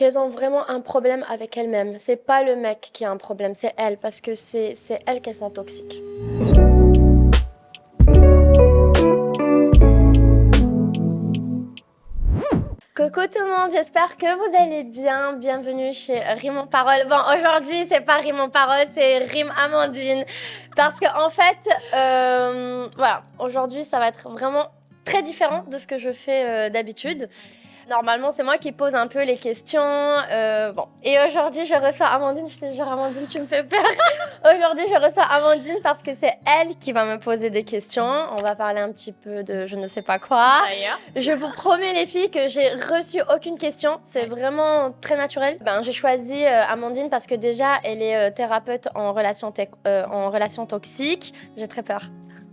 qu'elles ont vraiment un problème avec elles-mêmes. C'est pas le mec qui a un problème, c'est elles, parce que c'est elles qu'elles sont toxiques. Coucou tout le monde, j'espère que vous allez bien. Bienvenue chez Rime en Parole. Bon, aujourd'hui, c'est pas Rime en Parole, c'est Rime Amandine. Parce que en fait, voilà, aujourd'hui, ça va être vraiment très différent de ce que je fais d'habitude. Normalement, c'est moi qui pose un peu les questions. Bon. Et aujourd'hui, je reçois Amandine. Je te jure, Amandine, tu me fais peur. Aujourd'hui, je reçois Amandine parce que c'est elle qui va me poser des questions. On va parler un petit peu de je ne sais pas quoi. D'ailleurs. Je vous promets, les filles, que j'ai reçu aucune question. C'est vraiment très naturel. J'ai choisi Amandine parce que déjà, elle est thérapeute en relation toxique. J'ai très peur.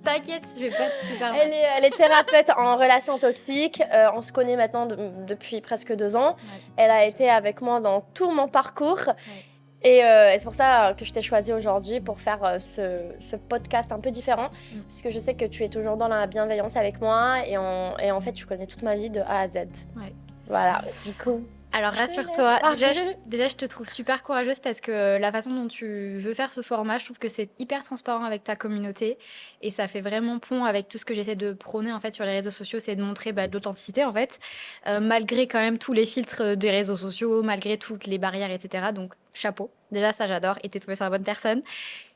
T'inquiète, je vais pas te faire mal. Elle est thérapeute en relations toxiques. On se connaît maintenant depuis presque 2 ans. Ouais. Elle a été avec moi dans tout mon parcours. Ouais. Et c'est pour ça que je t'ai choisi aujourd'hui pour faire ce podcast un peu différent. Puisque je sais que tu es toujours dans la bienveillance avec moi. Et en fait, tu connais toute ma vie de A à Z. Ouais. Voilà, du coup. Alors rassure-toi, laisse déjà je te trouve super courageuse parce que la façon dont tu veux faire ce format, je trouve que c'est hyper transparent avec ta communauté et ça fait vraiment pont avec tout ce que j'essaie de prôner en fait sur les réseaux sociaux, c'est de montrer de l'authenticité en fait, malgré quand même tous les filtres des réseaux sociaux, malgré toutes les barrières, etc. Donc chapeau, déjà ça j'adore et t'es tombée sur la bonne personne.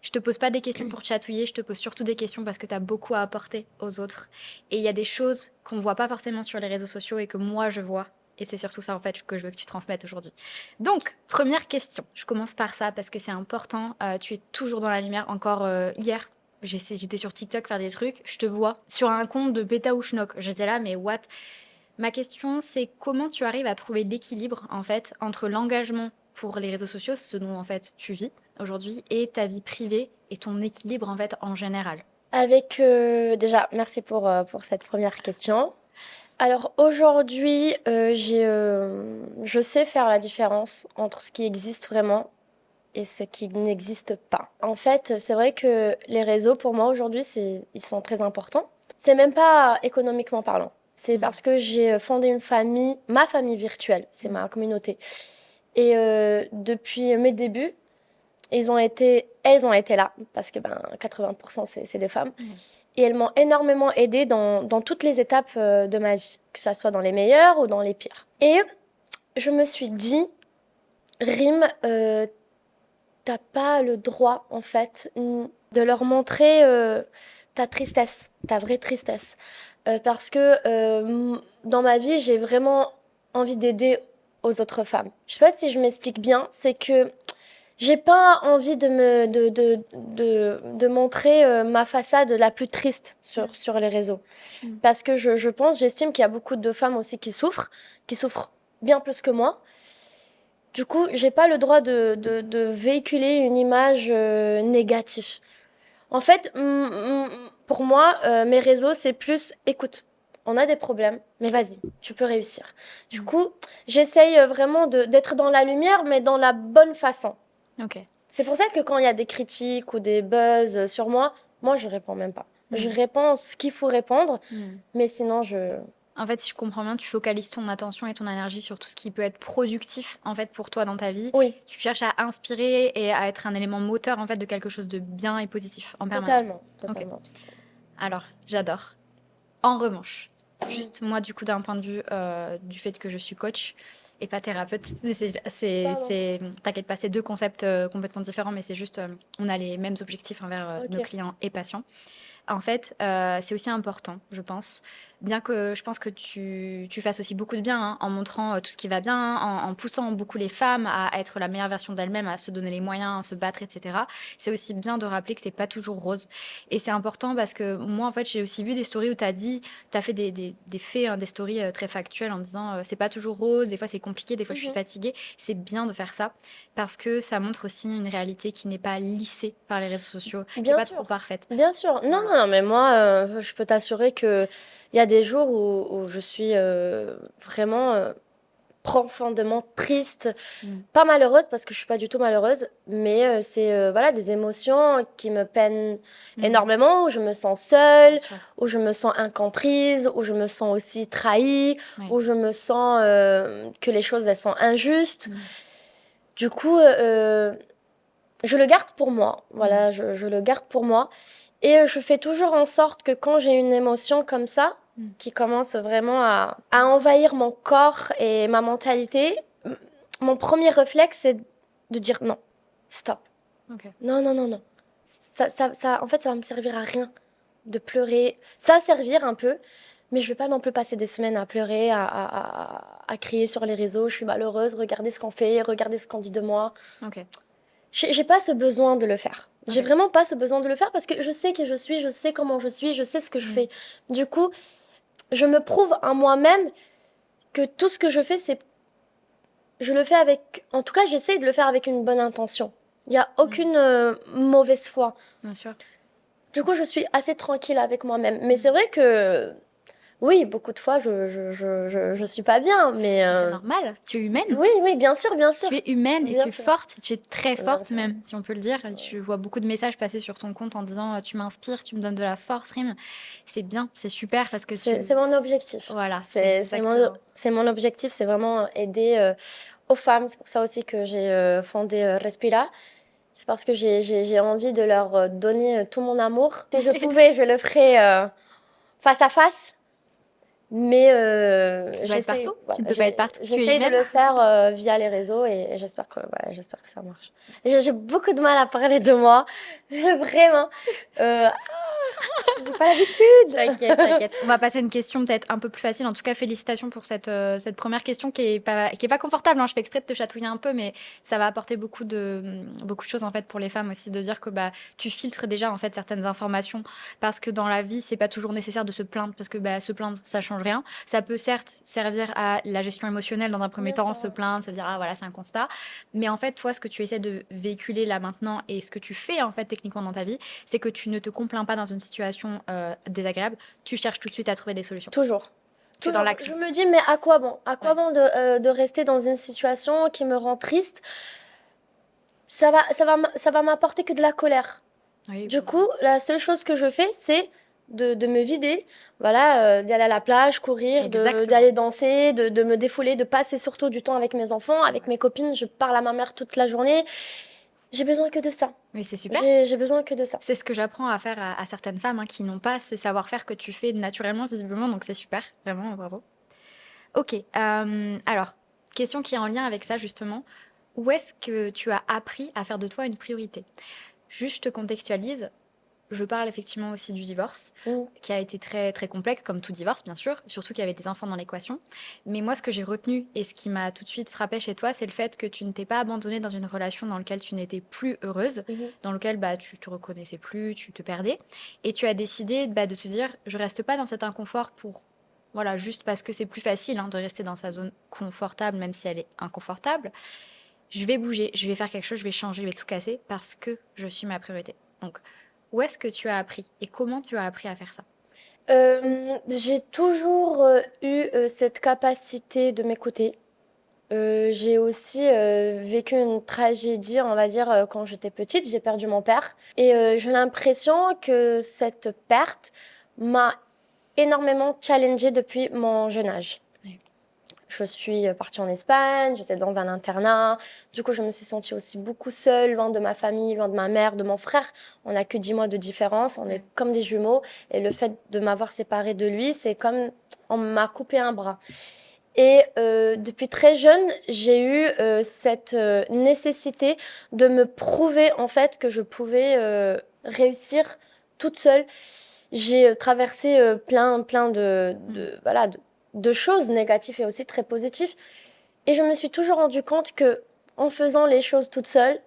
Je te pose pas des questions pour chatouiller, je te pose surtout des questions parce que t'as beaucoup à apporter aux autres et il y a des choses qu'on voit pas forcément sur les réseaux sociaux et que moi je vois. Et c'est surtout ça, en fait, que je veux que tu transmettes aujourd'hui. Donc, première question. Je commence par ça parce que c'est important. Tu es toujours dans la lumière. Encore hier, j'étais sur TikTok faire des trucs. Je te vois sur un compte de Beta ou Schnock. J'étais là, mais what? Ma question, c'est comment tu arrives à trouver l'équilibre, en fait, entre l'engagement pour les réseaux sociaux, ce dont, en fait, tu vis aujourd'hui, et ta vie privée et ton équilibre, en fait, en général. Déjà, merci pour cette première question. Alors aujourd'hui, je sais faire la différence entre ce qui existe vraiment et ce qui n'existe pas. En fait, c'est vrai que les réseaux, pour moi aujourd'hui, ils sont très importants. C'est même pas économiquement parlant. C'est parce que j'ai fondé une famille, ma famille virtuelle, c'est ma communauté. Et depuis mes débuts, elles ont été là, parce que 80% c'est des femmes. Et elles m'ont énormément aidée dans toutes les étapes de ma vie, que ça soit dans les meilleures ou dans les pires. Et je me suis dit, Rime, t'as pas le droit, en fait, de leur montrer ta tristesse, ta vraie tristesse. Parce que dans ma vie, j'ai vraiment envie d'aider aux autres femmes. Je sais pas si je m'explique bien, c'est que j'ai pas envie de montrer ma façade la plus triste sur les réseaux. Parce que j'estime qu'il y a beaucoup de femmes aussi qui souffrent bien plus que moi. Du coup, j'ai pas le droit de véhiculer une image négative. En fait, pour moi, mes réseaux, c'est plus, écoute, on a des problèmes, mais vas-y, tu peux réussir. Du coup, j'essaye vraiment d'être dans la lumière, mais dans la bonne façon. Ok. C'est pour ça que quand il y a des critiques ou des buzz sur moi, je réponds même pas. Je réponds ce qu'il faut répondre, mais sinon En fait, si je comprends bien, tu focalises ton attention et ton énergie sur tout ce qui peut être productif en fait pour toi dans ta vie. Oui, Tu cherches à inspirer et à être un élément moteur en fait de quelque chose de bien et positif en permanence. totalement. Alors, j'adore. En revanche, juste moi du coup d'un point de vue du fait que je suis coach et pas thérapeute, mais t'inquiète pas, c'est deux concepts complètement différents, mais c'est juste on a les mêmes objectifs envers nos Ok. clients et patients. En fait, c'est aussi important, je pense. Bien que je pense que tu fasses aussi beaucoup de bien hein, en montrant tout ce qui va bien, en poussant beaucoup les femmes à être la meilleure version d'elles-mêmes, à se donner les moyens, à se battre, etc. C'est aussi bien de rappeler que c'est pas toujours rose. Et c'est important parce que moi, en fait, j'ai aussi vu des stories où tu as fait des faits, hein, des stories très factuelles en disant c'est pas toujours rose, des fois c'est compliqué, des fois je suis fatiguée. C'est bien de faire ça parce que ça montre aussi une réalité qui n'est pas lissée par les réseaux sociaux, qui n'est Bien pas sûr. trop parfaite. Bien sûr. Non, mais moi, je peux t'assurer qu'il y a des jours où je suis vraiment profondément triste, Mm. pas malheureuse parce que je suis pas du tout malheureuse, mais c'est voilà des émotions qui me peinent Mm. énormément, où je me sens Bien seule, sûr. où je me sens incomprise, où je me sens aussi trahie, Oui. où je me sens que les choses elles sont injustes. Mm. Du coup, je le garde pour moi. Voilà, je le garde pour moi. Et je fais toujours en sorte que quand j'ai une émotion comme ça, Mm. qui commence vraiment à envahir mon corps et ma mentalité, mon premier réflexe, c'est de dire non, stop. Ok. Non, non, non, non. En fait, ça va me servir à rien de pleurer. Ça va servir un peu, mais je vais pas non plus passer des semaines à pleurer, à crier sur les réseaux. Je suis malheureuse, regardez ce qu'on fait, regardez ce qu'on dit de moi. Ok. J'ai pas ce besoin de le faire. J'ai Ok. vraiment pas ce besoin de le faire parce que je sais qui je suis, je sais comment je suis, je sais ce que je Mm. fais. Du coup, je me prouve à moi-même que tout ce que je fais, je le fais avec. En tout cas, j'essaie de le faire avec une bonne intention. Il n'y a aucune mauvaise foi. Bien sûr. Du coup, je suis assez tranquille avec moi-même. Mais c'est vrai que, oui, beaucoup de fois, je suis pas bien. Mais C'est normal. Tu es humaine. oui, oui, bien sûr, bien sûr. Tu es humaine et tu Bien es sûr. forte, tu es très Bien forte sûr. même, si on peut le dire. Tu vois beaucoup de messages passer sur ton compte en disant tu m'inspires, tu me donnes de la force, Rim. C'est bien, c'est super parce que C'est mon objectif. Voilà, c'est exactement. C'est mon objectif, c'est vraiment aider aux femmes. C'est pour ça aussi que j'ai fondé Respira. C'est parce que j'ai envie de leur donner tout mon amour. Si je pouvais, je le ferais face à face. Mais Tu peux pas être j'essaie partout. Tu ne voilà, peux pas être partout. Tu es j'essaie de humaine. le faire via les réseaux et j'espère que ça marche. J'ai beaucoup de mal à parler de moi, vraiment. J'ai pas l'habitude. T'inquiète, t'inquiète. On va passer à une question peut-être un peu plus facile. En tout cas, félicitations pour cette première question qui est pas confortable, hein. Je fais exprès de te chatouiller un peu, mais ça va apporter beaucoup de choses en fait pour les femmes aussi, de dire que bah, tu filtres déjà en fait certaines informations parce que dans la vie, c'est pas toujours nécessaire de se plaindre parce que bah, se plaindre, ça change rien. Ça peut certes servir à la gestion émotionnelle dans un premier Bien temps, sûr, se ouais. plaindre, se dire ah voilà, c'est un constat. Mais en fait, toi, ce que tu essaies de véhiculer là maintenant et ce que tu fais en fait techniquement dans ta vie, c'est que tu ne te complains pas dans une situation désagréable, tu cherches tout de suite à trouver des solutions. Toujours. Tu es dans Toujours. l'action. Je me dis, mais à quoi bon? À quoi Ouais. bon de rester dans une situation qui me rend triste? Ça va m'apporter que de la colère. Oui, Du coup, la seule chose que je fais, c'est de me vider, voilà, d'aller à la plage, courir, exactement. d'aller danser, de me défouler, de passer surtout du temps avec mes enfants, avec mes copines. Je parle à ma mère toute la journée. J'ai besoin que de ça. Mais c'est super. J'ai besoin que de ça. C'est ce que j'apprends à faire à certaines femmes hein, qui n'ont pas ce savoir-faire que tu fais naturellement, visiblement, donc c'est super. Vraiment, bravo. Ok, alors, question qui est en lien avec ça, justement. Où est-ce que tu as appris à faire de toi une priorité? Juste, je te contextualise. Je parle effectivement aussi du divorce, Mm. qui a été très, très complexe, comme tout divorce, bien sûr, surtout qu'il y avait des enfants dans l'équation. Mais moi, ce que j'ai retenu et ce qui m'a tout de suite frappé chez toi, c'est le fait que tu ne t'es pas abandonnée dans une relation dans laquelle tu n'étais plus heureuse, Mhm. dans laquelle bah, tu te reconnaissais plus, tu te perdais. Et tu as décidé bah, de te dire, je reste pas dans cet inconfort pour... Voilà, juste parce que c'est plus facile hein, de rester dans sa zone confortable, même si elle est inconfortable. Je vais bouger, je vais faire quelque chose, je vais changer, je vais tout casser parce que je suis ma priorité. Donc, où est-ce que tu as appris et comment tu as appris à faire ça? J'ai toujours eu cette capacité de m'écouter. J'ai aussi vécu une tragédie, on va dire, quand j'étais petite. J'ai perdu mon père. Et j'ai l'impression que cette perte m'a énormément challengée depuis mon jeune âge. Oui. Je suis partie en Espagne, j'étais dans un internat. Du coup, je me suis sentie aussi beaucoup seule, loin de ma famille, loin de ma mère, de mon frère. On n'a que 10 mois de différence, on est comme des jumeaux. Et le fait de m'avoir séparée de lui, c'est comme on m'a coupé un bras. Et depuis très jeune, j'ai eu cette nécessité de me prouver en fait que je pouvais réussir toute seule. J'ai traversé plein voilà, de choses négatives et aussi très positives. Et je me suis toujours rendu compte que en faisant les choses toute seule,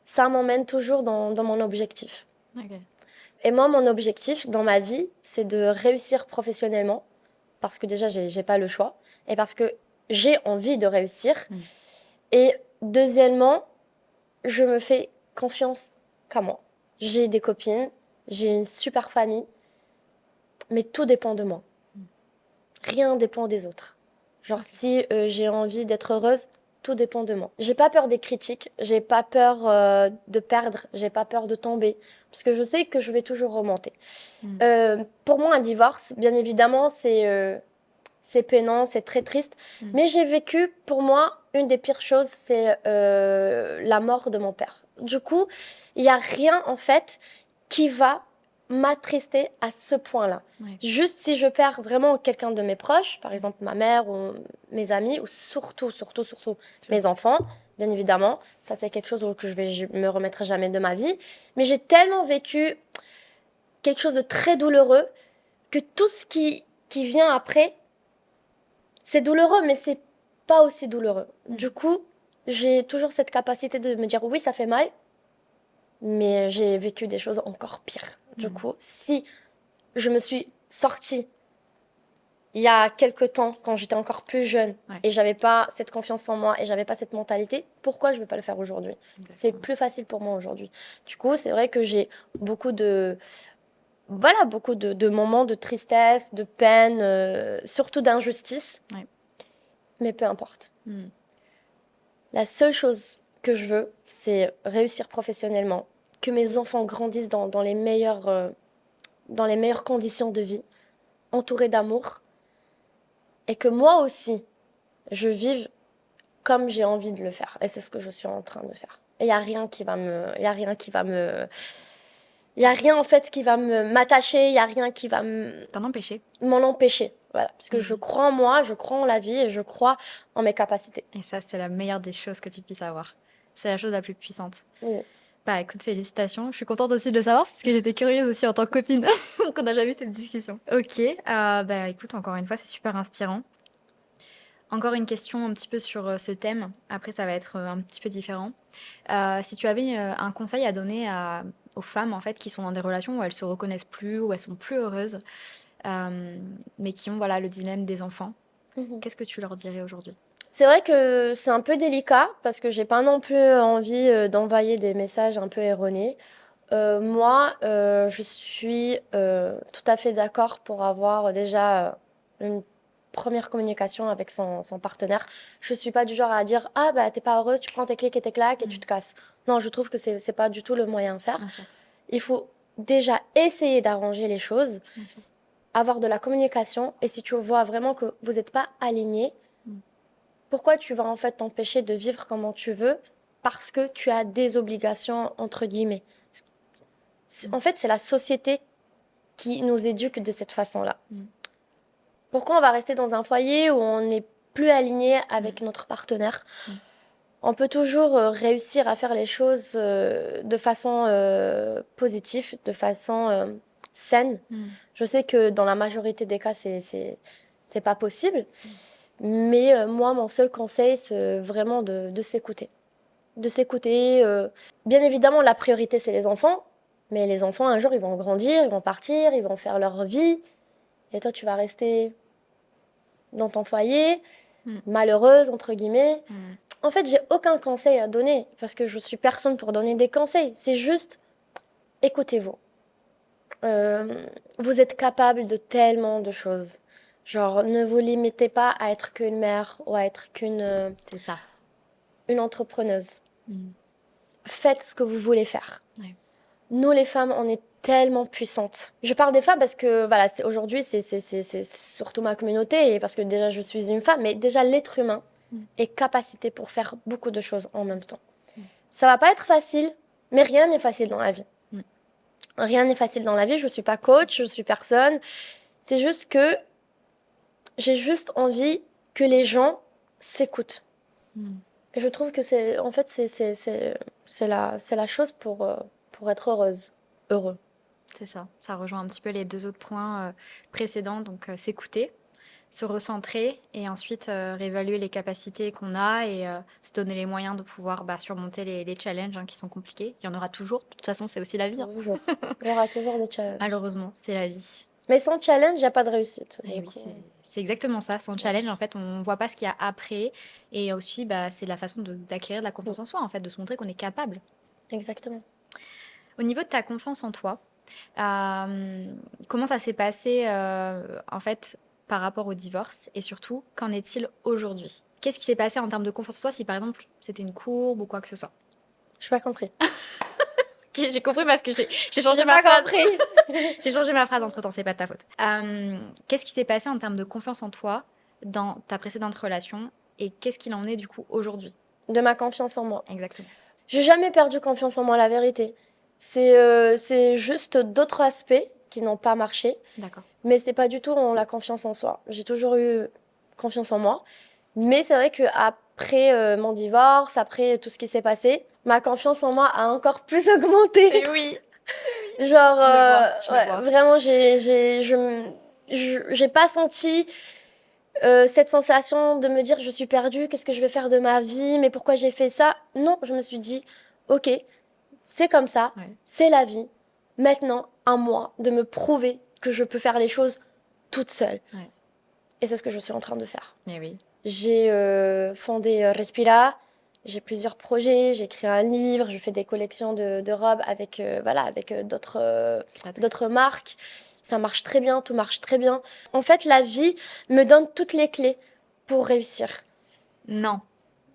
ça m'emmène toujours dans mon objectif. Ok. Et moi, mon objectif dans ma vie, c'est de réussir professionnellement, parce que déjà, j'ai pas le choix, et parce que j'ai envie de réussir. Et deuxièmement, je me fais confiance qu'à moi. J'ai des copines, j'ai une super famille, mais tout dépend de moi. Rien dépend des autres. Genre, Ok. si j'ai envie d'être heureuse, tout dépend de moi. J'ai pas peur des critiques, j'ai pas peur de perdre, j'ai pas peur de tomber, parce que je sais que je vais toujours remonter. Mm. Pour moi, un divorce, bien évidemment, c'est peinant, c'est très triste. Mm. Mais j'ai vécu, pour moi, une des pires choses, c'est la mort de mon père. Du coup, il n'y a rien, en fait, qui va m'attrister à ce point-là. Ouais. Juste si je perds vraiment quelqu'un de mes proches, par exemple ma mère ou mes amis, ou surtout Je mes vois. enfants, bien évidemment. Ça, c'est quelque chose que je me remettrai jamais de ma vie. Mais j'ai tellement vécu quelque chose de très douloureux que tout ce qui vient après, c'est douloureux, mais c'est pas aussi douloureux. Mm. Du coup, j'ai toujours cette capacité de me dire oui, ça fait mal, mais j'ai vécu des choses encore pires. Du Mm. coup, si je me suis sortie il y a quelque temps, quand j'étais encore plus jeune, Ouais, et j'avais pas cette confiance en moi et j'avais pas cette mentalité, pourquoi je vais pas le faire aujourd'hui? C'est exactement. plus facile pour moi aujourd'hui. Du coup, c'est vrai que j'ai beaucoup de, voilà, beaucoup de moments de tristesse, de peine, surtout d'injustice, Ouais. mais peu importe. Mm. La seule chose que je veux, c'est réussir professionnellement, que mes enfants grandissent dans les meilleures conditions de vie, entourés d'amour, et que moi aussi, je vive comme j'ai envie de le faire. Et c'est ce que je suis en train de faire. Et il n'y a rien qui va me... Il y a rien qui va me... Il n'y a rien en fait qui va m'attacher, il n'y a rien qui va T'en empêcher. m'en empêcher. Voilà, parce que je Mm. crois en moi, je crois en la vie et je crois en mes capacités. Et ça, c'est la meilleure des choses que tu puisses avoir. C'est la chose la plus puissante. Oui. Bah écoute, félicitations. Je suis contente aussi de le savoir parce que j'étais curieuse aussi en tant que copine qu'on n'a jamais eu cette discussion. Ok, bah écoute, encore une fois, c'est super inspirant. Encore une question un petit peu sur ce thème. Après, ça va être un petit peu différent. Si tu avais un conseil à donner aux femmes en fait qui sont dans des relations où elles se reconnaissent plus, où elles sont plus heureuses, euh, mais qui ont voilà le dilemme des enfants, Mhm. qu'est-ce que tu leur dirais aujourd'hui? C'est vrai que c'est un peu délicat parce que j'ai pas non plus envie d'envoyer des messages un peu erronés. Moi, je suis tout à fait d'accord pour avoir déjà une première communication avec son partenaire. Je suis pas du genre à dire ah bah t'es pas heureuse, tu prends tes clics et tes claques et tu Mm. te casses. Non, je trouve que c'est pas du tout le moyen de faire. Bien sûr, Il faut déjà essayer d'arranger les choses, bien sûr. avoir de la communication et si tu vois vraiment que vous n'êtes pas alignés, Mm. pourquoi tu vas en fait t'empêcher de vivre comme tu veux parce que tu as des obligations entre guillemets. Mm. En fait, c'est la société qui nous éduque de cette façon-là. Mm. Pourquoi on va rester dans un foyer où on n'est plus aligné Mm. avec notre partenaire? Mm. On peut toujours réussir à faire les choses de façon positive, de façon saine. Mm. Je sais que dans la majorité des cas, c'est pas possible. Mais moi, mon seul conseil, c'est vraiment de s'écouter. De s'écouter. Bien évidemment, la priorité, c'est les enfants. Mais les enfants, un jour, ils vont grandir, ils vont partir, ils vont faire leur vie. Et toi, tu vas rester dans ton foyer, Mm. malheureuse, entre guillemets. Mm. En fait, j'ai aucun conseil à donner parce que je suis personne pour donner des conseils. C'est juste, écoutez-vous. Euh, vous êtes capable de tellement de choses. Genre, ne vous limitez pas à être qu'une mère ou à être qu'une C'est ça. une entrepreneuse. Mm. Faites ce que vous voulez faire. Ouais. Nous, les femmes, on est tellement puissantes. Je parle des femmes parce que voilà, aujourd'hui, c'est surtout ma communauté et parce que déjà, je suis une femme, mais déjà, l'être humain Mm. est capacité pour faire beaucoup de choses en même temps. Mm. Ça va pas être facile, mais rien n'est facile dans la vie. Mm. Rien n'est facile dans la vie. Je suis pas coach, je suis personne. C'est juste que j'ai juste envie que les gens s'écoutent. Mm. Et je trouve que c'est, en fait, c'est la chose pour être heureuse, heureux. C'est ça. Ça rejoint un petit peu les deux autres points précédents. Donc, s'écouter, se recentrer et ensuite réévaluer les capacités qu'on a et se donner les moyens de pouvoir bah, surmonter les challenges hein, qui sont compliqués. Il y en aura toujours. De toute façon, c'est aussi la vie. Hein. Toujours. Il y aura toujours des challenges. Malheureusement, c'est la vie. Mais sans challenge, il n'y a pas de réussite. Et Du oui, coup, c'est exactement ça. Sans challenge, en fait, on voit pas ce qu'il y a après. Et aussi, bah, c'est la façon d'acquérir de la confiance en soi, en fait, de se montrer qu'on est capable. exactement. Au niveau de ta confiance en toi, comment ça s'est passé, en fait, par rapport au divorce et surtout, qu'en est-il aujourd'hui? Qu'est-ce qui s'est passé en termes de confiance en soi si par exemple c'était une courbe ou quoi que ce soit? Je n'ai pas compris. Ok, j'ai compris parce que j'ai changé J'ai ma pas phrase. compris. J'ai changé ma phrase entre temps, c'est pas de ta faute. Qu'est-ce qui s'est passé en termes de confiance en toi dans ta précédente relation et qu'est-ce qu'il en est du coup aujourd'hui? De ma confiance en moi. Exactement. J'ai jamais perdu confiance en moi, la vérité. C'est juste d'autres aspects qui n'ont pas marché, D'accord. mais c'est pas du tout la confiance en soi. J'ai toujours eu confiance en moi, mais c'est vrai que après mon divorce, après tout ce qui s'est passé, ma confiance en moi a encore plus augmenté. Et oui, Genre, je le ouais, vois. vraiment, j'ai pas senti cette sensation de me dire je suis perdue, qu'est-ce que je vais faire de ma vie, mais pourquoi j'ai fait ça? Non, je me suis dit, ok, c'est comme ça, Ouais. c'est la vie. Maintenant, à moi de me prouver que je peux faire les choses toute seule. Ouais. Et c'est ce que je suis en train de faire. Mais oui. J'ai fondé Respira, j'ai plusieurs projets, j'ai écrit un livre, je fais des collections de robes avec, voilà, avec d'autres marques. Ça marche très bien, tout marche très bien. En fait, la vie me donne toutes les clés pour réussir. Non,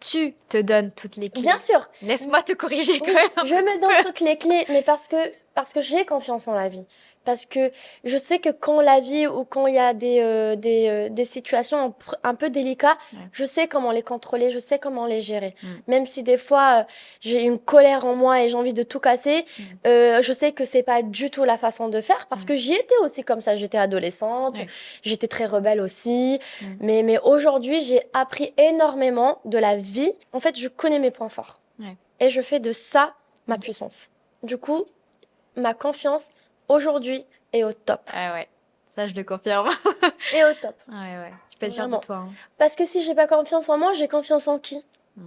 tu te donnes toutes les clés. Bien sûr, Laisse-moi te corriger quand oui, même un je petit me donne peu. toutes les clés, mais parce que j'ai confiance en la vie. Parce que je sais que quand la vie ou quand il y a des situations un peu délicates, Ouais. je sais comment les contrôler, je sais comment les gérer. Mm. Même si des fois j'ai une colère en moi et j'ai envie de tout casser, je sais que c'est pas du tout la façon de faire parce que j'y étais aussi comme ça. J'étais adolescente, Ouais. j'étais très rebelle aussi. Mm. Mais aujourd'hui, j'ai appris énormément de la vie. En fait, je connais mes points forts. Ouais. Et je fais de ça ma puissance. Du coup, ma confiance aujourd'hui est au top. Ah ouais, ça je le confirme. Et au top. Ouais. Tu peux être fière de Vraiment. toi. Hein. Parce que si j'ai pas confiance en moi, j'ai confiance en qui?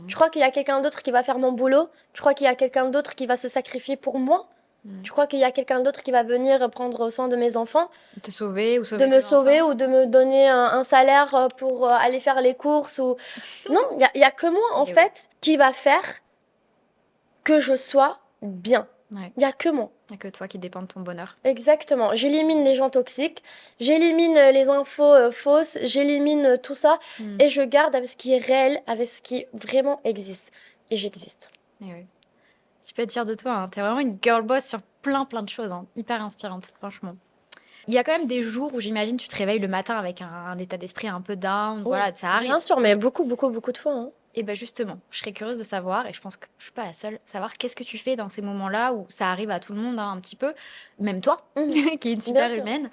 Tu crois qu'il y a quelqu'un d'autre qui va faire mon boulot? Tu crois qu'il y a quelqu'un d'autre qui va se sacrifier pour moi? Tu crois qu'il y a quelqu'un d'autre qui va venir prendre soin de mes enfants? Te sauver ou De sauver me tes sauver enfants. ou de me donner un salaire pour aller faire les courses ou... Non, il y a que moi, en Et fait, qui va faire que je sois bien. Ouais. Il y a que moi. Il n'y a que toi qui dépend de ton bonheur. Exactement. J'élimine les gens toxiques, j'élimine les infos fausses, j'élimine tout ça et je garde avec ce qui est réel, avec ce qui vraiment existe. Et j'existe. Et ouais. Tu peux être fière de toi. Hein. T'es vraiment une girl boss sur plein de choses. Hein. Hyper inspirante, franchement. Il y a quand même des jours où j'imagine tu te réveilles le matin avec un état d'esprit un peu down. Oui, Voilà, ça arrive. bien sûr, mais beaucoup de fois. Hein. Et ben justement, je serais curieuse de savoir, et je pense que je suis pas la seule, savoir qu'est-ce que tu fais dans ces moments-là où ça arrive à tout le monde hein, un petit peu, même toi, qui est une super sûr. humaine.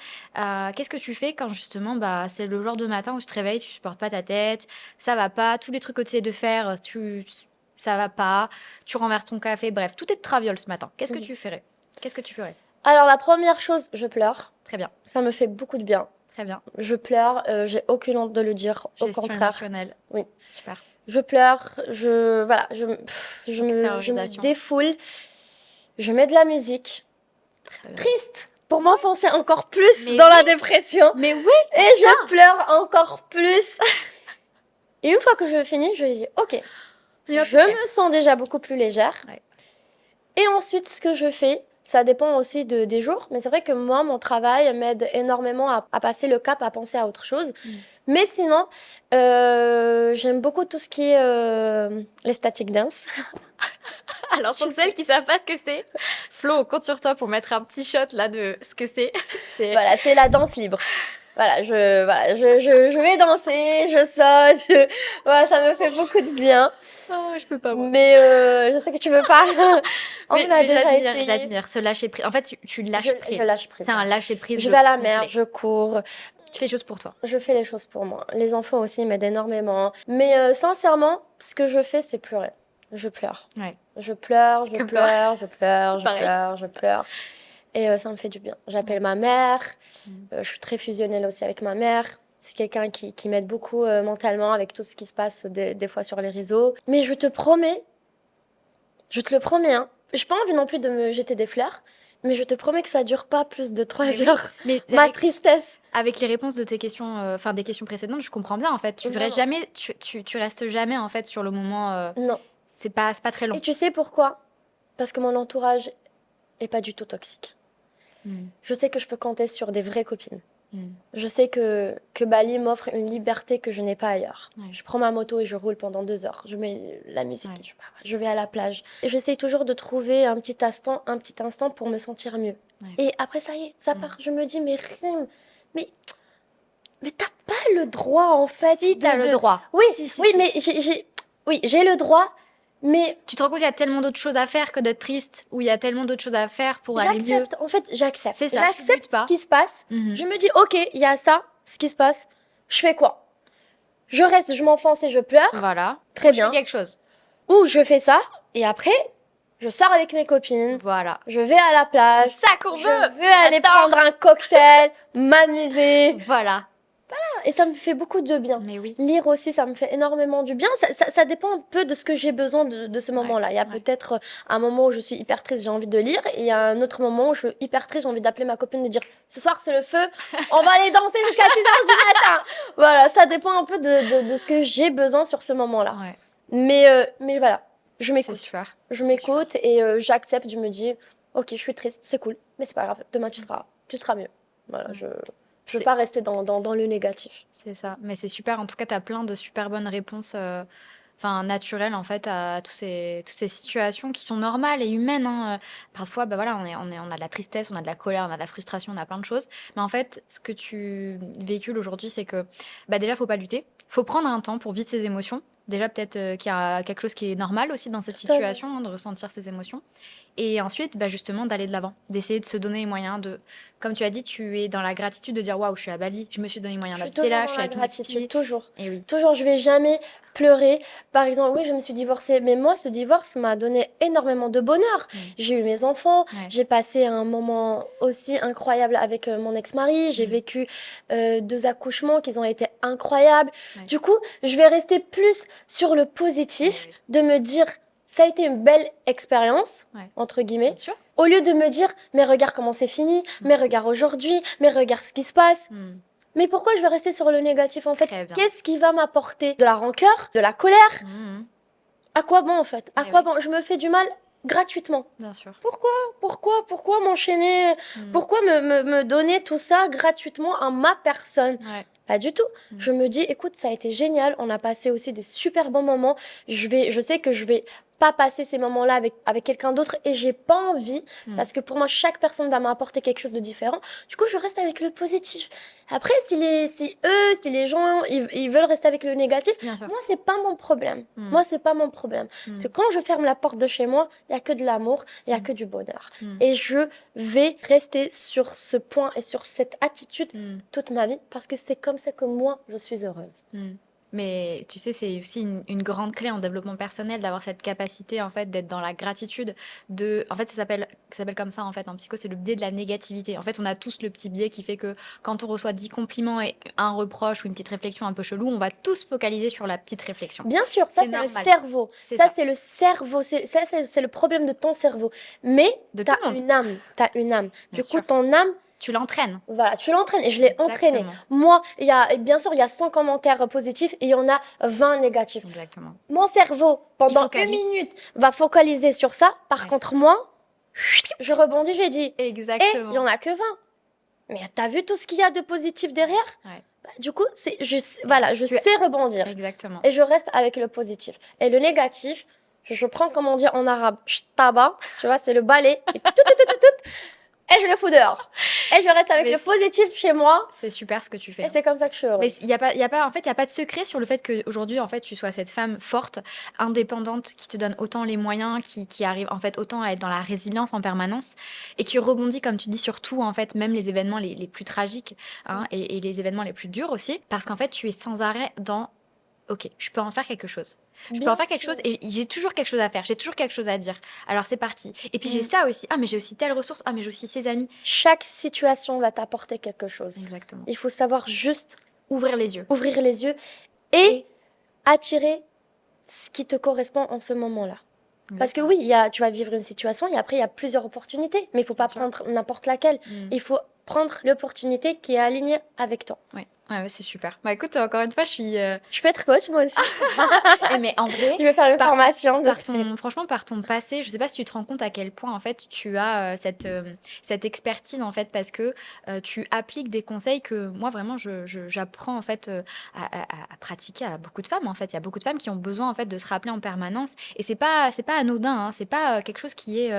Qu'est-ce que tu fais quand justement bah, c'est le genre de matin où tu te réveilles, tu supportes pas ta tête, ça va pas, tous les trucs que tu essaies de faire, ça va pas, tu renverses ton café, bref, tout est de traviole ce matin. Qu'est-ce que tu ferais? Qu'est-ce que tu ferais? Alors la première chose, je pleure. Très bien, Ça me fait beaucoup de bien. très bien. Je pleure, j'ai aucune honte de le dire, au Gestion contraire. émotionnelle. Oui. Super. Je pleure, voilà, je me Extériorisation. défoule, je mets de la musique. Très bien. Triste pour m'enfoncer encore plus Mais dans la dépression. Mais oui, Et je pleure encore plus. Et une fois que je finis, je dis ok, je me sens déjà beaucoup plus légère. Ouais. Et ensuite, ce que je fais, ça dépend aussi des jours. Mais c'est vrai que moi, mon travail m'aide énormément à passer le cap, à penser à autre chose. Mais sinon, j'aime beaucoup tout ce qui est les static dance. Alors, pour celles qui savent pas ce que c'est, Flo, on compte sur toi pour mettre un petit shot là de ce que c'est. Voilà, c'est la danse libre. Voilà, je vais danser, je saute, voilà, ça me fait beaucoup de bien. Oh, je peux pas, moi. Mais je sais que tu veux pas. On Mais a déjà essayé. j'admire ce lâcher prise. En fait, tu lâches prise. Je lâche prise. C'est un lâcher prise. Je vais à la complet. mer, je cours. Tu fais les choses pour toi. Je fais les choses pour moi. Les enfants aussi m'aident énormément. Mais sincèrement, ce que je fais, c'est pleurer. Je pleure. Ouais. Je pleure, je Comme pleure, je pleure, je Pareil. pleure, je pleure. Et ça me fait du bien. J'appelle ma mère. Je suis très fusionnelle aussi avec ma mère. C'est quelqu'un qui m'aide beaucoup mentalement avec tout ce qui se passe des fois sur les réseaux. Mais je te promets, je te le promets, hein. J'ai pas envie non plus de me jeter des fleurs, mais je te promets que ça dure pas plus de 3 heures. Mais Ma tristesse. avec les réponses de tes questions, enfin des questions précédentes, je comprends bien en fait. Tu restes jamais, tu restes jamais en fait sur le moment. Non. C'est pas très long. Et tu sais pourquoi? Parce que mon entourage est pas du tout toxique. Je sais que je peux compter sur des vraies copines. Je sais que Bali m'offre une liberté que je n'ai pas ailleurs. Ouais. Je prends ma moto et je roule pendant 2 heures. Je mets la musique Ouais. et je vais à la plage. Et j'essaye toujours de trouver un petit instant pour me sentir mieux. Ouais. Et après, ça y est, ça part. Je me dis, mais Rym, mais, mais t'as pas le droit, en fait. Si, t'as le droit. Oui, Si, si, oui, si. mais j'ai le droit, mais Tu te rends compte, il y a tellement d'autres choses à faire que d'être triste, ou il y a tellement d'autres choses à faire pour aller mieux. j'accepte. En fait, j'accepte. C'est ça, tu J'accepte luttes pas. ce qui se passe. Mhm. Je me dis, ok, il y a ça, ce qui se passe. Je fais quoi? Je reste, je m'enfonce et je pleure. Voilà. Très Ou je bien. fais quelque chose. Ou je fais ça, et après, je sors avec mes copines. Voilà. Je vais à la plage. C'est ça qu'on Je veut. veux aller J'adore. prendre un cocktail, m'amuser. Voilà. Et ça me fait beaucoup de bien. Mais oui. Lire aussi, ça me fait énormément du bien. Ça dépend un peu de ce que j'ai besoin de ce moment-là. Il y a ouais. peut-être un moment où je suis hyper triste, j'ai envie de lire. Et il y a un autre moment où je suis hyper triste, j'ai envie d'appeler ma copine et de dire ce soir c'est le feu, on va aller danser jusqu'à 6h du matin. Voilà, ça dépend un peu de ce que j'ai besoin sur ce moment-là. Ouais. Mais voilà, je C'est m'écoute. super. Je C'est m'écoute et j'accepte. Je me dis ok, je suis triste, c'est cool, mais c'est pas grave. Demain tu seras mieux. Voilà, Ouais. je veux pas rester dans le négatif. C'est ça. Mais c'est super. En tout cas, tu as plein de super bonnes réponses naturelles en fait à toutes ces situations qui sont normales et humaines. Hein. Parfois, bah, voilà, on a de la tristesse, on a de la colère, on a de la frustration, on a plein de choses. Mais en fait, ce que tu véhicules aujourd'hui, c'est que bah, déjà, faut pas lutter. Faut prendre un temps pour vivre ses émotions. Déjà, peut-être qu'il y a quelque chose qui est normal aussi dans cette Tout à fait. situation, hein, de ressentir ses émotions. Et ensuite, bah, justement, d'aller de l'avant, d'essayer de se donner les moyens de... Comme tu as dit, tu es dans la gratitude de dire waouh, je suis à Bali, je me suis donné les moyens Je suis d'habiter là, toujours je dans suis la avec mes gratitude, filles. toujours. Et oui, Toujours, je vais jamais pleurer. Par exemple, oui, je me suis divorcée, mais moi, ce divorce m'a donné énormément de bonheur. J'ai eu mes enfants, ouais. j'ai passé un moment aussi incroyable avec mon ex-mari, j'ai Mm. vécu 2 accouchements qui ont été incroyables. Ouais. Du coup, je vais rester plus sur le positif, Ouais, de me dire, ça a été une belle expérience, Ouais. entre guillemets, bien sûr. au lieu de me dire, mais regarde comment c'est fini, mais regarde aujourd'hui, mais regarde ce qui se passe. Mm. Mais pourquoi je vais rester sur le négatif en fait? Très bien. Qu'est-ce qui va m'apporter? De la rancœur? De la colère? Mm. À quoi bon en fait? À Eh quoi oui. bon? Je me fais du mal gratuitement. Bien sûr. Pourquoi m'enchaîner? Mm. Pourquoi me donner tout ça gratuitement à ma personne? Ouais. Pas du tout. Mm. Je me dis, écoute, ça a été génial. On a passé aussi des super bons moments. Je sais que je vais pas passer ces moments-là avec quelqu'un d'autre et j'ai pas envie Mm. parce que pour moi, chaque personne va m'apporter quelque chose de différent. Du coup, je reste avec le positif. Après, si les gens, ils veulent rester avec le négatif, Bien sûr. moi, c'est pas mon problème. Mm. Moi, c'est pas mon problème. Mm. C'est quand je ferme la porte de chez moi, il y a que de l'amour, il y a Mm. que du bonheur. Mm. Et je vais rester sur ce point et sur cette attitude Mm. toute ma vie parce que c'est comme ça que moi, je suis heureuse. Mm. Mais tu sais, c'est aussi une grande clé en développement personnel d'avoir cette capacité en fait d'être dans la gratitude. En fait, ça s'appelle comme ça en fait en psycho, c'est le biais de la négativité. En fait, on a tous le petit biais qui fait que quand on reçoit 10 compliments et un reproche ou une petite réflexion un peu chelou, on va tous focaliser sur la petite réflexion. Bien sûr, ça C'est c'est le normal. cerveau. C'est Ça ça. c'est le cerveau. C'est le problème de ton cerveau. Mais De tu tout le as monde. une âme. T'as une âme. Bien Du coup, sûr. ton âme, Tu l'entraînes. voilà, tu l'entraînes. Et je l'ai entraînée. Exactement. Moi, bien sûr, il y a 100 commentaires positifs et il y en a 20 négatifs. Exactement. Mon cerveau, pendant une focalise. minute, va focaliser sur ça. Par Ouais. contre, moi, je rebondis, je dis, et il Exactement. y en a que 20. Mais t'as vu tout ce qu'il y a de positif derrière? Ouais. Bah, du coup, je Tu sais rebondir. Exactement. Et je reste avec le positif. Et le négatif, je prends, comme on dit en arabe, tabac, tu vois, c'est le balai, et et je le fous dehors. Et je reste avec Mais le positif chez moi, C'est super ce que tu fais. et c'est comme ça que je suis Mais heureuse. il y a pas, en fait, il y a pas de secret sur le fait qu'aujourd'hui, en fait, tu sois cette femme forte, indépendante, qui te donne autant les moyens, qui arrive, en fait, autant à être dans la résilience en permanence et qui rebondit, comme tu dis, sur tout, en fait, même les événements les plus tragiques, hein, et les événements les plus durs aussi, parce qu'en fait, tu es sans arrêt dans ok, je peux en faire quelque chose. Je peux Bien en faire quelque sûr. chose et j'ai toujours quelque chose à faire, j'ai toujours quelque chose à dire. Alors c'est parti. Et puis j'ai Mm. ça aussi. Ah, mais j'ai aussi telle ressource. Ah, mais j'ai aussi ces amis. Chaque situation va t'apporter quelque chose. Exactement. Il faut savoir juste Ouvrir les yeux. ouvrir les yeux et attirer ce qui te correspond en ce moment-là. Parce que oui, tu vas vivre une situation et après, il y a plusieurs opportunités. Mais il ne faut pas Bien sûr. prendre n'importe laquelle. Mm. Il faut prendre l'opportunité qui est alignée avec toi. Ouais. Ouais, c'est super. Bah écoute, encore une fois, je suis. Je peux être coach, moi aussi. Mais en vrai, Je vais faire une par ton, formation de franchement, par ton passé, je sais pas si tu te rends compte à quel point en fait tu as cette expertise en fait, parce que tu appliques des conseils que moi vraiment j'apprends en fait à pratiquer à beaucoup de femmes en fait. Il y a beaucoup de femmes qui ont besoin en fait de se rappeler en permanence, et c'est pas anodin, hein, c'est pas quelque chose qui est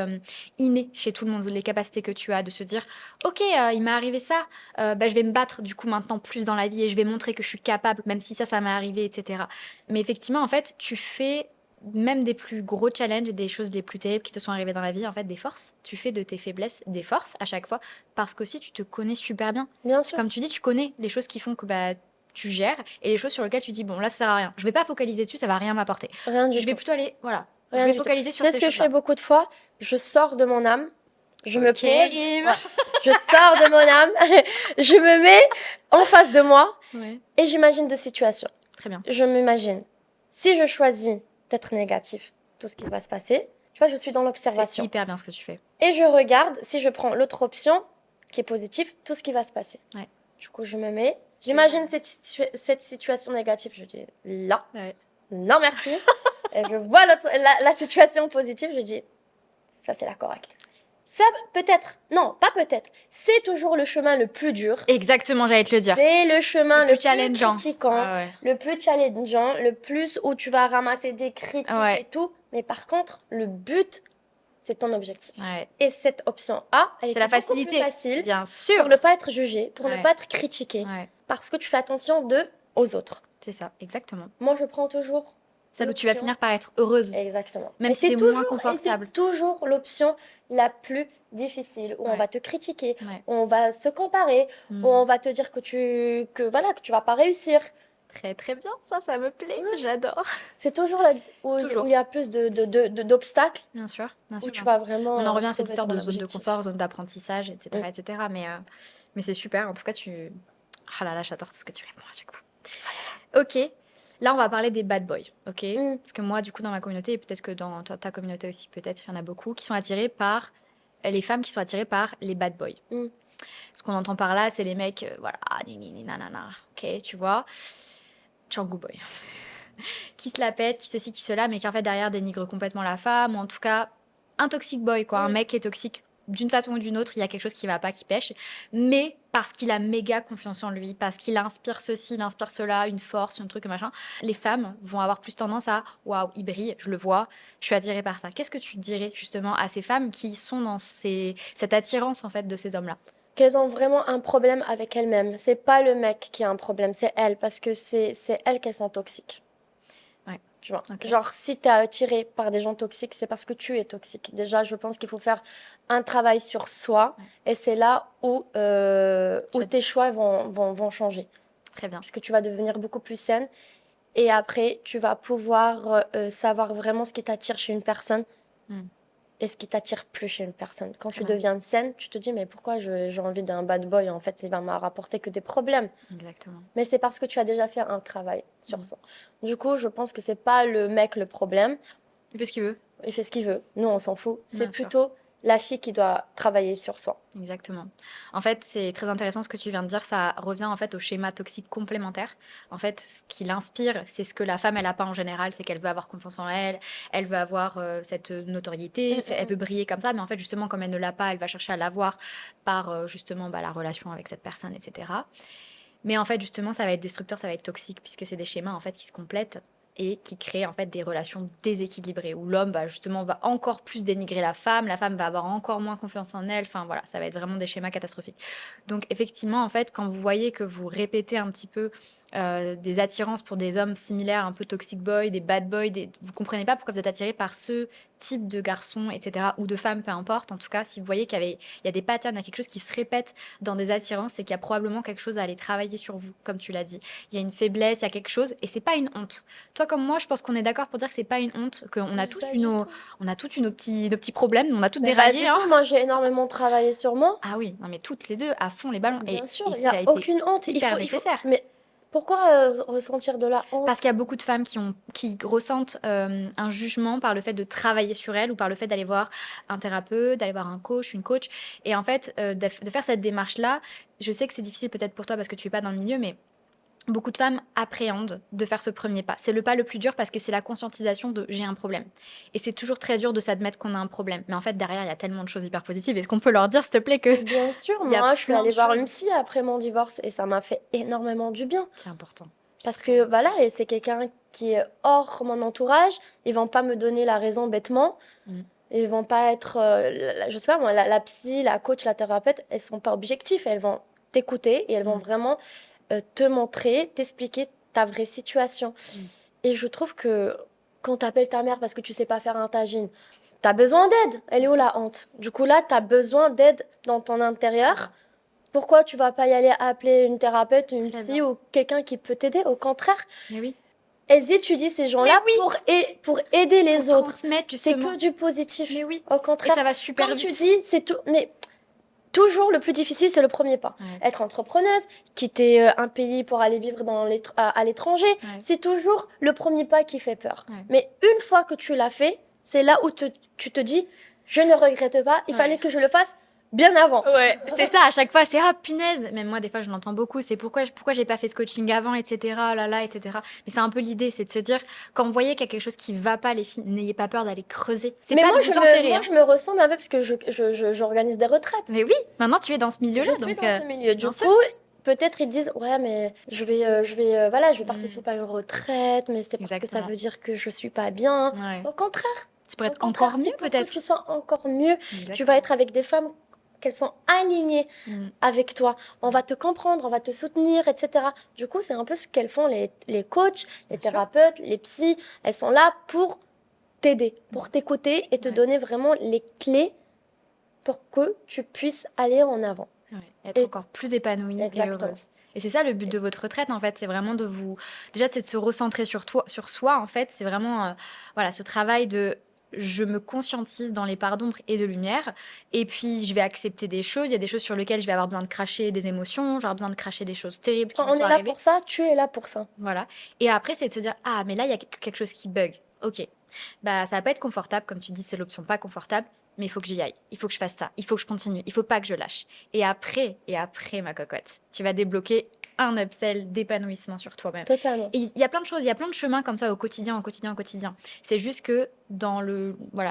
inné chez tout le monde. Les capacités que tu as de se dire, ok, il m'est arrivé ça, bah, je vais me battre du coup maintenant plus dans la vie et je vais montrer que je suis capable, même si ça m'est arrivé, etc. Mais effectivement, en fait, tu fais même des plus gros challenges et des choses les plus terribles qui te sont arrivées dans la vie, en fait, des forces. Tu fais de tes faiblesses des forces à chaque fois, parce qu'aussi tu te connais super bien. Bien sûr, Comme tu dis, tu connais les choses qui font que bah, tu gères, et les choses sur lesquelles tu dis, bon, là, ça sert à rien. Je vais pas focaliser dessus, ça va rien m'apporter. rien du Je vais tout. plutôt aller, voilà, je Rien vais du tout. focaliser Tu sur sais ce ces que je fais choses-là. beaucoup de fois? Je sors de mon âme, je me Ok, pose, Rim. ouais. Je sors de mon âme, je me mets en face de moi Ouais, et j'imagine deux situations. très bien. Je m'imagine, si je choisis d'être négatif, tout ce qui va se passer, tu vois, je suis dans C'est l'observation. hyper bien ce que tu fais. Et je regarde, si je prends l'autre option, qui est positive, tout ce qui va se passer. Ouais. Du coup, je me mets, j'imagine cette situation négative, je dis là, Ouais. non merci. Et je vois la situation positive, je dis ça c'est la correcte. Ça peut-être, non, pas peut-être, c'est toujours le chemin le plus dur. Exactement, j'allais te le dire. C'est le chemin Le le plus plus challengeant. critiquant, Ah le plus challengeant, le plus où tu vas ramasser des critiques ouais. et tout. Mais par contre, le but, c'est ton objectif. Ouais. Et cette option A, elle C'est la était beaucoup plus facilité. facile Bien sûr. pour ne pas être jugé, pour ne Ouais. pas être critiqué, Ouais, parce que tu fais attention aux autres. c'est ça, exactement. Moi, je prends toujours Celle où tu vas l'option. finir par être heureuse, Exactement. même Et si c'est moins confortable. c'est toujours l'option la plus difficile, où on Ouais. va te critiquer, Ouais. où on va se comparer, où on va te dire que tu vas pas réussir. Très très bien, ça me plaît, j'adore. C'est toujours là où Toujours. il y a plus d'obstacles, Bien sûr, bien où sûr. tu vas vraiment On en revient à cette trouver histoire ton de zone de objectif. confort, zone d'apprentissage, etc., Mm. etc. Mais c'est super. En tout cas, tu. Ah là là, j'adore tout ce que tu réponds à chaque fois. Ok. Là, on va parler des bad boys, ok? Mm. Parce que moi, du coup, dans ma communauté, et peut-être que dans ta communauté aussi, peut-être, il y en a beaucoup qui sont attirés par les femmes qui sont attirées par les bad boys. Mm. Ce qu'on entend par là, c'est les mecs, voilà, nanana, ok, tu vois, Django boy, qui se la pète, qui ceci, qui cela, mais qui en fait derrière dénigre complètement la femme, ou en tout cas un toxic boy, quoi, un mec qui est toxique d'une façon ou d'une autre, il y a quelque chose qui va pas, qui pêche, mais parce qu'il a méga confiance en lui, parce qu'il inspire ceci, il inspire cela, une force, un truc, machin, les femmes vont avoir plus tendance à waouh, il brille, je le vois, je suis attirée par ça. Qu'est-ce que tu dirais justement à ces femmes qui sont dans cette attirance en fait de ces hommes-là? Qu'elles ont vraiment un problème avec elles-mêmes. C'est pas le mec qui a un problème, c'est elles, parce que c'est elles qu'elles sont toxiques. Ouais. Tu vois. Ok. Genre, si t'es attiré par des gens toxiques, c'est parce que tu es toxique. Déjà, je pense qu'il faut faire un travail sur soi, Ouais. et c'est là où Tu tes choix vont changer. Très bien. Parce que tu vas devenir beaucoup plus saine, et après, tu vas pouvoir savoir vraiment ce qui t'attire chez une personne Hmm. et ce qui t'attire plus chez une personne. Quand Très tu bien. deviens saine, tu te dis, mais pourquoi j'ai envie d'un bad boy? En fait, il va me rapporter que des problèmes. Exactement. Mais c'est parce que tu as déjà fait un travail sur Mm. soi. Du coup, je pense que c'est pas le mec le problème. Il fait ce qu'il veut. Il fait ce qu'il veut. Nous, on s'en fout. C'est Bien sûr. plutôt la fille qui doit travailler sur soi. Exactement. En fait, c'est très intéressant ce que tu viens de dire. Ça revient en fait au schéma toxique complémentaire. En fait, ce qui l'inspire, c'est ce que la femme, elle n'a pas en général. C'est qu'elle veut avoir confiance en elle, elle veut avoir cette notoriété, elle veut briller comme ça. Mais en fait, justement, comme elle ne l'a pas, elle va chercher à l'avoir par justement la relation avec cette personne, etc. Mais en fait, justement, ça va être destructeur, ça va être toxique, puisque c'est des schémas en fait qui se complètent et qui créent en fait des relations déséquilibrées où l'homme va encore plus dénigrer la femme va avoir encore moins confiance en elle. Enfin voilà, ça va être vraiment des schémas catastrophiques. Donc effectivement, en fait, quand vous voyez que vous répétez un petit peu des attirances pour des hommes similaires, un peu toxic boy, des bad boys, vous comprenez pas pourquoi vous êtes attiré par ce type de garçon, etc., ou de femme, peu importe. En tout cas, si vous voyez il y a des patterns, il y a quelque chose qui se répète dans des attirances, c'est qu'il y a probablement quelque chose à aller travailler sur vous, comme tu l'as dit. Il y a une faiblesse, il y a quelque chose, et c'est pas une honte. Toi comme moi, je pense qu'on est d'accord pour dire que c'est pas une honte, qu'on a tous Pas du tout. on a tous nos petits problèmes, on a toutes Mais pas déraillé, du hein. tout. Moi, j'ai énormément travaillé sur moi. Ah oui, non mais toutes les deux à fond les ballons, Bien sûr, il n'y ça a a été aucune honte. hyper Il faut... nécessaire. Mais pourquoi ressentir de la honte? Parce qu'il y a beaucoup de femmes qui ressentent un jugement par le fait de travailler sur elles ou par le fait d'aller voir un thérapeute, d'aller voir un coach, une coach. Et en fait, de faire cette démarche-là, je sais que c'est difficile peut-être pour toi parce que tu n'es pas dans le milieu, mais beaucoup de femmes appréhendent de faire ce premier pas. C'est le pas le plus dur parce que c'est la conscientisation de j'ai un problème. Et c'est toujours très dur de s'admettre qu'on a un problème. Mais en fait, derrière, il y a tellement de choses hyper positives. Est-ce qu'on peut leur dire, s'il te plaît, que Bien sûr, il y a moi, je suis plein allée de voir choses? une psy après mon divorce et ça m'a fait énormément du bien. C'est important. Parce que voilà, et c'est quelqu'un qui est hors mon entourage, ils vont pas me donner la raison bêtement. Mm. Ils vont pas être, je sais pas moi, la psy, la coach, la thérapeute, elles sont pas objectives, elles vont t'écouter et elles vont vraiment te montrer, t'expliquer ta vraie situation. Et je trouve que quand t'appelles ta mère parce que tu sais pas faire un tagine, t'as besoin d'aide. Elle est où la honte? Du coup là, t'as besoin d'aide dans ton intérieur. Pourquoi tu vas pas y aller appeler une thérapeute, une Très psy bien. ou quelqu'un qui peut t'aider? Au contraire, Mais oui. elles étudient ces gens-là Mais pour aider les Pour autres. transmettre, C'est justement. que du positif. Mais oui. Au Et contraire, ça va super comme vite. tu dis, c'est tout. Mais toujours le plus difficile, c'est le premier pas. Ouais. Être entrepreneuse, quitter un pays pour aller vivre à l'étranger, Ouais. c'est toujours le premier pas qui fait peur. Ouais. Mais une fois que tu l'as fait, c'est là où tu te dis, je ne regrette pas, il fallait que je le fasse bien avant. Ouais, c'est ça, à chaque fois, c'est « Ah, punaise !» Même moi, des fois, je l'entends beaucoup, c'est « Pourquoi j'ai pas fait ce coaching avant, etc. » là, là, etc. Mais c'est un peu l'idée, c'est de se dire, quand vous voyez qu'il y a quelque chose qui va pas, les filles, n'ayez pas peur d'aller creuser. C'est Mais pas moi, de vous enterrer. moi, je me ressemble un peu parce que j'organise des retraites. Mais oui, maintenant, tu es dans ce milieu-là. Je suis dans ce milieu. Du bien sûr. coup, peut-être ils disent, ouais, mais je vais participer à une retraite, mais c'est parce que ça Exactement. veut dire que je suis pas bien. Ouais. Au contraire. Tu pourrais Au être contraire, encore mieux, c'est pour peut-être. que tu sois encore mieux. Tu Exactement. vas être avec des femmes qu'elles sont alignées Mm. avec toi. On va te comprendre, on va te soutenir, etc. Du coup, c'est un peu ce qu'elles font, les coachs, les Bien sûr. thérapeutes, les psys. Elles sont là pour t'aider, pour t'écouter et te Ouais. donner vraiment les clés pour que tu puisses aller en avant. Ouais, être encore plus épanouie et Exactement. heureuse. Et c'est ça le but de votre retraite, en fait, c'est vraiment de vous... Déjà, c'est de se recentrer sur soi, en fait. C'est vraiment voilà, ce travail de je me conscientise dans les parts d'ombre et de lumière. Et puis, je vais accepter des choses. Il y a des choses sur lesquelles je vais avoir besoin de cracher des émotions. Je vais avoir besoin de cracher des choses terribles qui Quand me on sont est là arrivées. pour ça, tu es là pour ça. Voilà. Et après, c'est de se dire, ah, mais là, il y a quelque chose qui bug. Ok. Bah, ça va pas être confortable, comme tu dis, c'est l'option pas confortable, mais il faut que j'y aille. Il faut que je fasse ça. Il faut que je continue. Il faut pas que je lâche. Et après, ma cocotte, tu vas débloquer un upsell d'épanouissement sur toi-même. Totalement. Et il y a plein de choses, il y a plein de chemins comme ça au quotidien. C'est juste que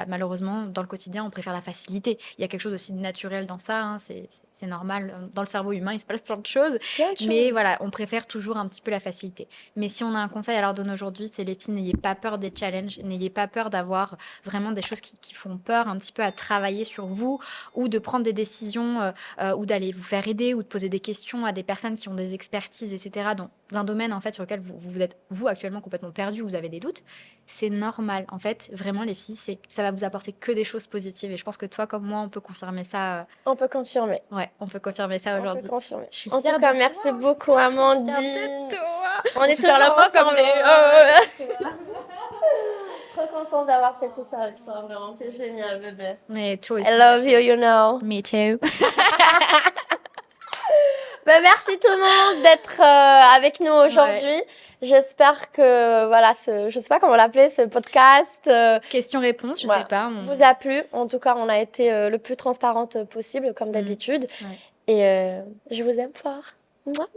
malheureusement, dans le quotidien, on préfère la facilité. Il y a quelque chose aussi de naturel dans ça, hein, c'est normal. Dans le cerveau humain, il se passe plein de choses. Mais voilà, on préfère toujours un petit peu la facilité. Mais si on a un conseil à leur donner aujourd'hui, c'est les filles, n'ayez pas peur des challenges, n'ayez pas peur d'avoir vraiment des choses qui font peur un petit peu à travailler sur vous, ou de prendre des décisions, ou d'aller vous faire aider, ou de poser des questions à des personnes qui ont des expertises, etc. Dans un domaine en fait sur lequel vous êtes vous actuellement complètement perdu, vous avez des doutes, c'est normal en fait. Vraiment les filles, ça va vous apporter que des choses positives. Et je pense que toi comme moi, on peut confirmer ça. On peut confirmer. Ouais, on peut confirmer ça aujourd'hui. On peut confirmer. Je suis En fière tout cas, de merci toi. beaucoup, Amandine. Fière de toi. On est se serre la toujours main comme ensemble. des. Trop contente d'avoir fait tout ça avec toi, vraiment. C'est génial, bébé. Mais toi aussi. I love you, you know. Me too. Ben, merci tout le monde d'être avec nous aujourd'hui. J'espère que, voilà, je sais pas comment l'appeler, ce podcast. Question-réponse, je Voilà. sais pas. Vous a plu. En tout cas, on a été le plus transparente possible, comme d'habitude. Ouais. Et je vous aime fort. Mouah.